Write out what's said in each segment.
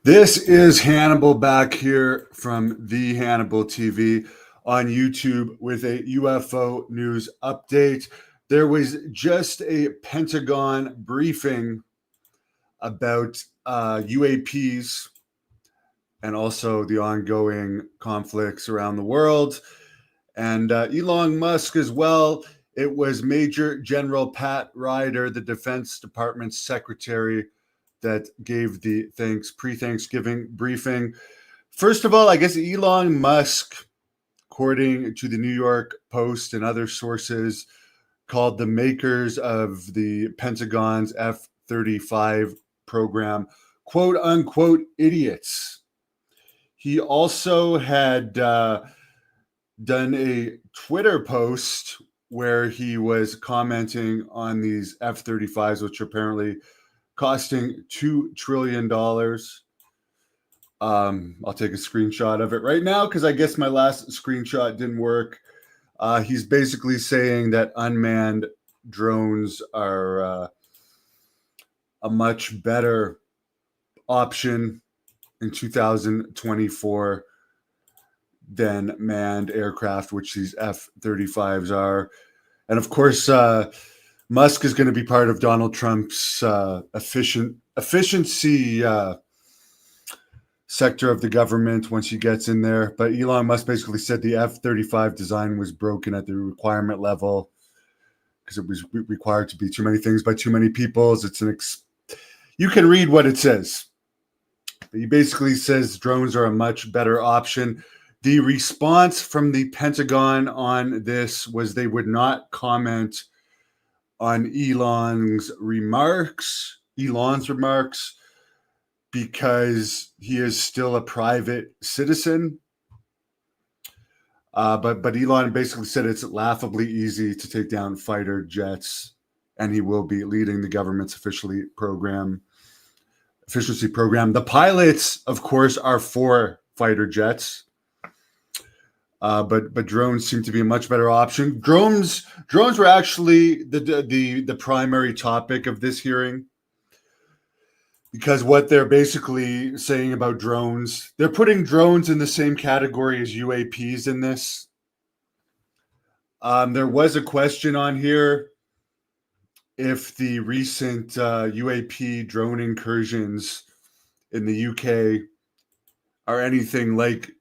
This is Hannibal back here from the Hannibal TV on YouTube with a UFO news update. There was just a Pentagon briefing about UAPs and also the ongoing conflicts around the world. And Elon Musk as well. It was Major General Pat Ryder, the Defense Department's secretary, that gave the pre-Thanksgiving briefing. First of all, I guess Elon Musk, according to the New York Post and other sources, called the makers of the Pentagon's F-35 program, quote unquote, idiots. He also had done a Twitter post where he was commenting on these F-35s, which are apparently costing $2 trillion. I'll take a screenshot of it right now because I guess my last screenshot didn't work. He's basically saying that unmanned drones are a much better option in 2024 than manned aircraft, which these F-35s are. And of course, Musk is going to be part of Donald Trump's efficiency sector of the government once he gets in there. But Elon Musk basically said the F-35 design was broken at the requirement level because it was required to be too many things by too many peoples. You can read what it says. But he basically says drones are a much better option. The response from the Pentagon on this was they would not comment on Elon's remarks because he is still a private citizen. But Elon basically said it's laughably easy to take down fighter jets, and he will be leading the government's efficiency program. The pilots, of course, are for fighter jets. But drones seem to be a much better option. Drones were actually the primary topic of this hearing, because what they're basically saying about drones, they're putting drones in the same category as UAPs in this. There was a question on here if the recent UAP drone incursions in the UK are anything like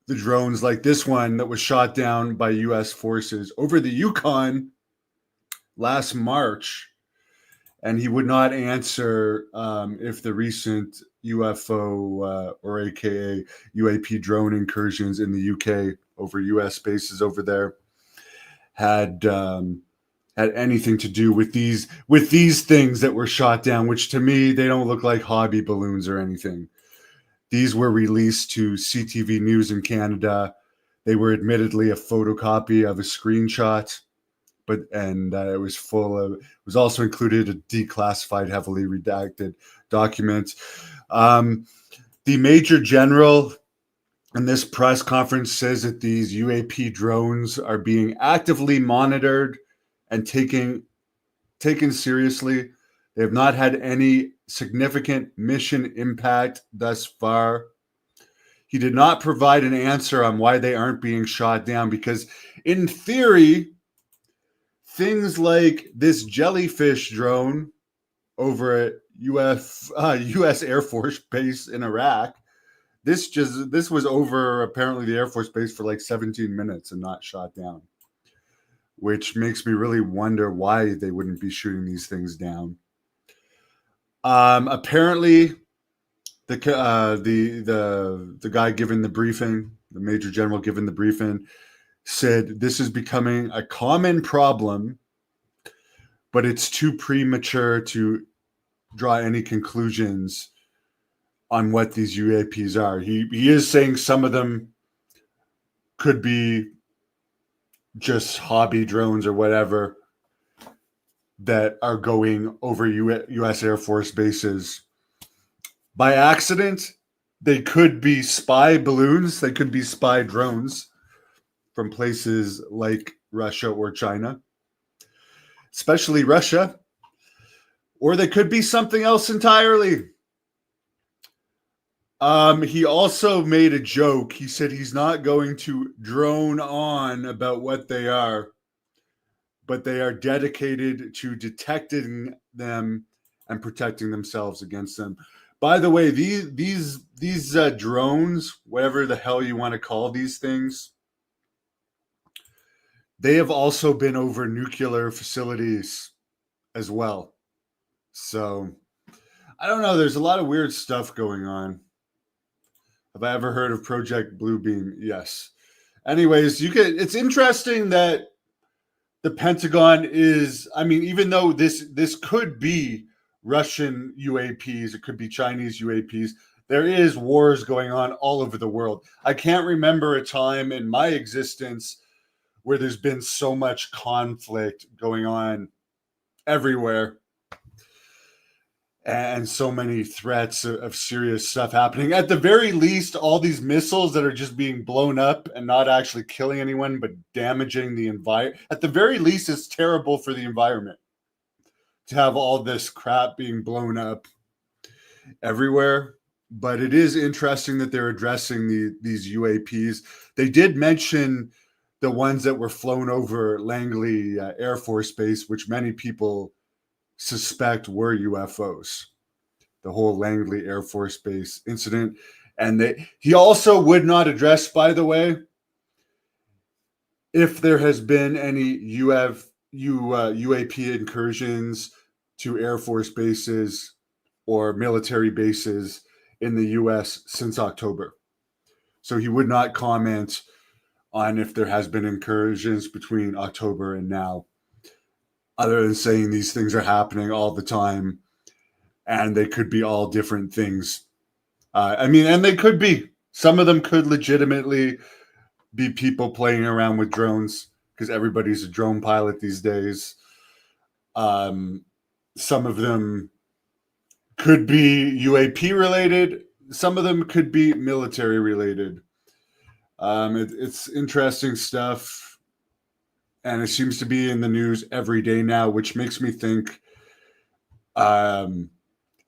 the drones like this one that was shot down by U.S. forces over the Yukon last March. And he would not answer if the recent UFO or AKA UAP drone incursions in the UK over U.S. bases over there had anything to do with these things that were shot down, which to me, they don't look like hobby balloons or anything. These were released to CTV News in Canada. They were admittedly a photocopy of a screenshot, it was also included a declassified, heavily redacted document. The Major General in this press conference says that these UAP drones are being actively monitored and taken seriously. They have not had any significant mission impact thus far. He did not provide an answer on why they aren't being shot down, because in theory, things like this jellyfish drone over at U.S. Air Force Base in Iraq, this was over apparently the Air Force Base for like 17 minutes and not shot down, which makes me really wonder why they wouldn't be shooting these things down. Apparently, the guy giving the briefing, the Major General giving the briefing, said this is becoming a common problem, but it's too premature to draw any conclusions on what these UAPs are. He is saying some of them could be just hobby drones or whatever that are going over U.S. Air Force bases by accident. They could be spy balloons. They could be spy drones from places like Russia or China, especially Russia, or they could be something else entirely. He also made a joke. He said he's not going to drone on about what they are, but they are dedicated to detecting them and protecting themselves against them. By the way, these drones, whatever the hell you want to call these things, they have also been over nuclear facilities as well. So I don't know. There's a lot of weird stuff going on. Have I ever heard of Project Bluebeam? Yes. Anyways, it's interesting that the Pentagon is, I mean, even though this could be Russian UAPs, it could be Chinese UAPs, there is wars going on all over the world. I can't remember a time in my existence where there's been so much conflict going on everywhere and so many threats of serious stuff happening. At the very least, all these missiles that are just being blown up and not actually killing anyone, but damaging the environment. At the very least, it's terrible for the environment to have all this crap being blown up everywhere. But it is interesting that they're addressing these UAPs. They did mention the ones that were flown over Langley Air Force Base, which many people suspect were UFOs, the whole Langley Air Force Base incident. And he also would not address, by the way, if there has been any UAP incursions to Air Force bases or military bases in the US since October. So he would not comment on if there has been incursions between October and now, other than saying these things are happening all the time and they could be all different things. I mean, and they could be. Some of them could legitimately be people playing around with drones because everybody's a drone pilot these days. Some of them could be UAP related. Some of them could be military related. It's interesting stuff. And it seems to be in the news every day now, which makes me think they're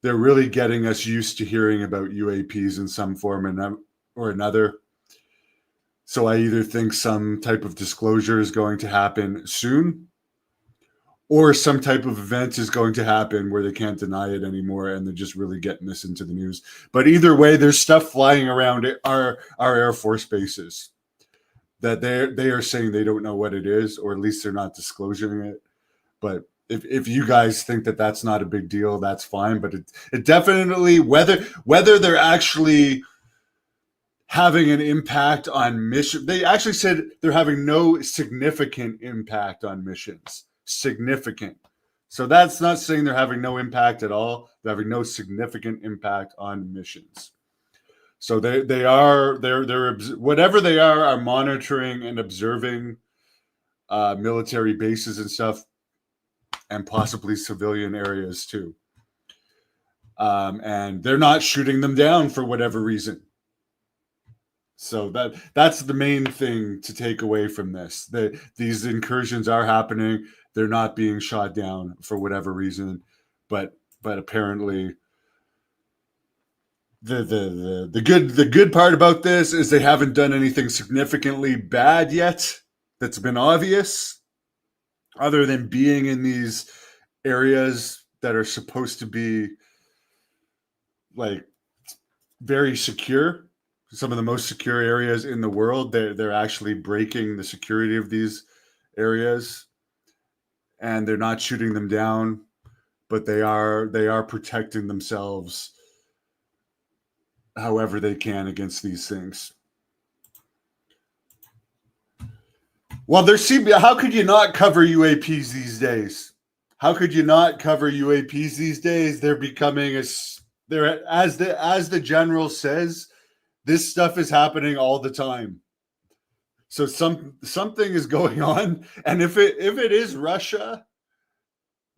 really getting us used to hearing about UAPs in some form or another. So I either think some type of disclosure is going to happen soon, or some type of event is going to happen where they can't deny it anymore and they're just really getting this into the news. But either way, there's stuff flying around our Air Force bases that they are saying they don't know what it is, or at least they're not disclosing it. But if you guys think that that's not a big deal, that's fine. But it definitely, whether they're actually having an impact on mission, they actually said they're having no significant impact on missions. Significant. So that's not saying they're having no impact at all. They're having no significant impact on missions. So they're whatever they are monitoring and observing military bases and stuff, and possibly civilian areas too. And they're not shooting them down for whatever reason. So that's the main thing to take away from this. These incursions are happening. They're not being shot down for whatever reason, but apparently the good part about this is they haven't done anything significantly bad yet that's been obvious, other than being in these areas that are supposed to be like very secure, some of the most secure areas in the world. They're actually breaking the security of these areas, and they're not shooting them down, but they are protecting themselves however they can against these things. Well, how could you not cover UAPs these days? How could you not cover UAPs these days? They're becoming as the general says, this stuff is happening all the time. So something is going on, and if it is Russia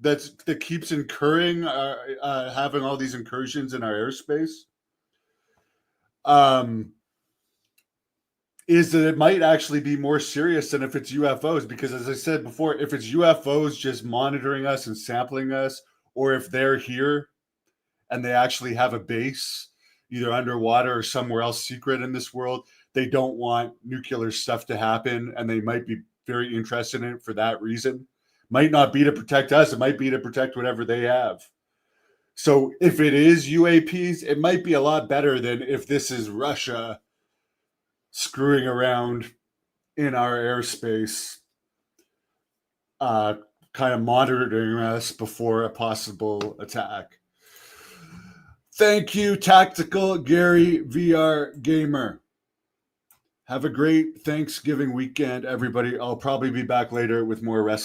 that keeps incurring having all these incursions in our airspace, is that it might actually be more serious than if it's UFOs. Because as I said before, if it's UFOs just monitoring us and sampling us, or if they're here and they actually have a base, either underwater or somewhere else secret in this world. They don't want nuclear stuff to happen, and they might be very interested in it for that reason. Might not be to protect us, it might be to protect whatever they have. So if it is UAPs, it might be a lot better than if this is Russia screwing around in our airspace, kind of monitoring us before a possible attack. Thank you, Tactical Gary VR Gamer. Have a great Thanksgiving weekend, everybody. I'll probably be back later with more wrestling.